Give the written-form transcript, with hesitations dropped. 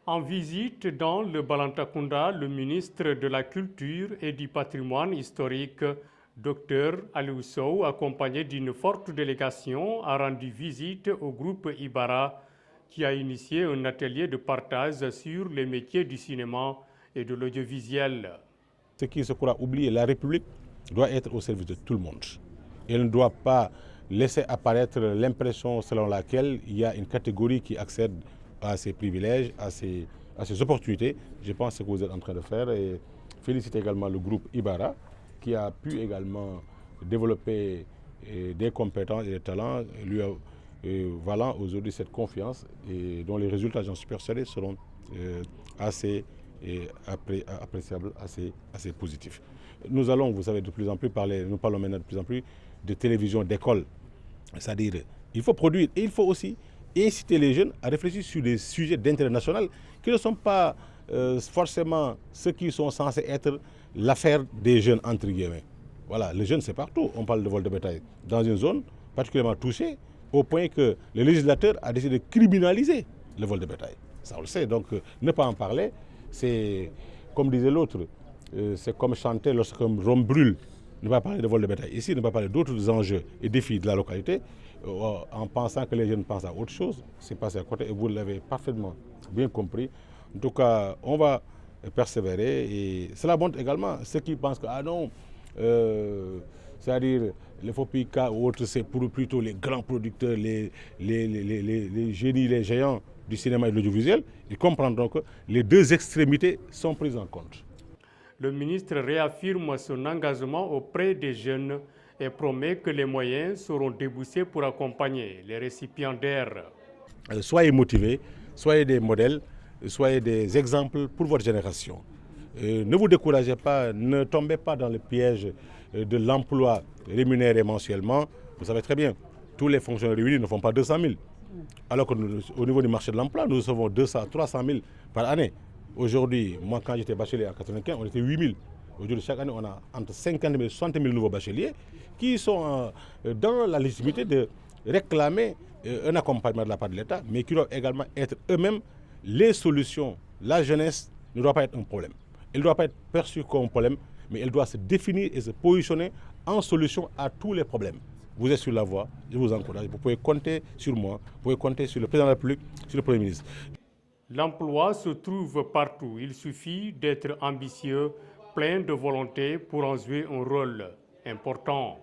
En visite dans le Balantakunda, le ministre de la Culture et du Patrimoine historique, Dr Aliou Sow, accompagné d'une forte délégation, a rendu visite au groupe Ibara qui a initié un atelier de partage sur les métiers du cinéma et de l'audiovisuel. Ce qui se croit oublier, la République doit être au service de tout le monde. Elle ne doit pas laisser apparaître l'impression selon laquelle il y a une catégorie qui accède à ces privilèges, à ces opportunités. Je pense que ce que vous êtes en train de faire et félicite également le groupe Ibara qui a pu également développer des compétences et des talents lui valant aujourd'hui cette confiance et dont les résultats, j'en suis persuadé, seront assez appréciables, assez positifs. Nous allons, vous savez, de plus en plus parler, nous parlons maintenant de plus en plus de télévision d'école. C'est-à-dire, il faut produire et il faut aussi inciter les jeunes à réfléchir sur des sujets d'intérêt national qui ne sont pas forcément ceux qui sont censés être l'affaire des jeunes, entre guillemets. Voilà, les jeunes, c'est partout. On parle de vol de bétail dans une zone particulièrement touchée, au point que le législateur a décidé de criminaliser le vol de bétail. Ça, on le sait. Donc, ne pas en parler, c'est, comme disait l'autre, c'est comme chanter lorsque Rome brûle. Ne pas parler de vol de bétail. Ici, ne pas parler d'autres enjeux et défis de la localité, en pensant que les jeunes pensent à autre chose. C'est passé à côté et vous l'avez parfaitement bien compris. En tout cas, on va persévérer et cela montre également ceux qui pensent que, ah non, c'est-à-dire les FOPICA ou autres, c'est pour plutôt les grands producteurs, les génies, les géants du cinéma et de l'audiovisuel. Ils comprendront que les deux extrémités sont prises en compte. Le ministre réaffirme son engagement auprès des jeunes et promet que les moyens seront déboursés pour accompagner les récipiendaires. Soyez motivés, soyez des modèles, soyez des exemples pour votre génération. Ne vous découragez pas, ne tombez pas dans le piège de l'emploi rémunéré mensuellement. Vous savez très bien, tous les fonctionnaires réunis ne font pas 200 000. Alors qu'au niveau du marché de l'emploi, nous recevons 200 300 000 par année. Aujourd'hui, moi quand j'étais bachelier en 1995, on était 8 000. Aujourd'hui, chaque année, on a entre 50 000 et 60 000 nouveaux bacheliers qui sont dans la légitimité de réclamer un accompagnement de la part de l'État, mais qui doivent également être eux-mêmes les solutions. La jeunesse ne doit pas être un problème. Elle ne doit pas être perçue comme un problème, mais elle doit se définir et se positionner en solution à tous les problèmes. Vous êtes sur la voie, je vous encourage. Vous pouvez compter sur moi, vous pouvez compter sur le président de la République, sur le Premier ministre. L'emploi se trouve partout. Il suffit d'être ambitieux, plein de volonté pour en jouer un rôle important.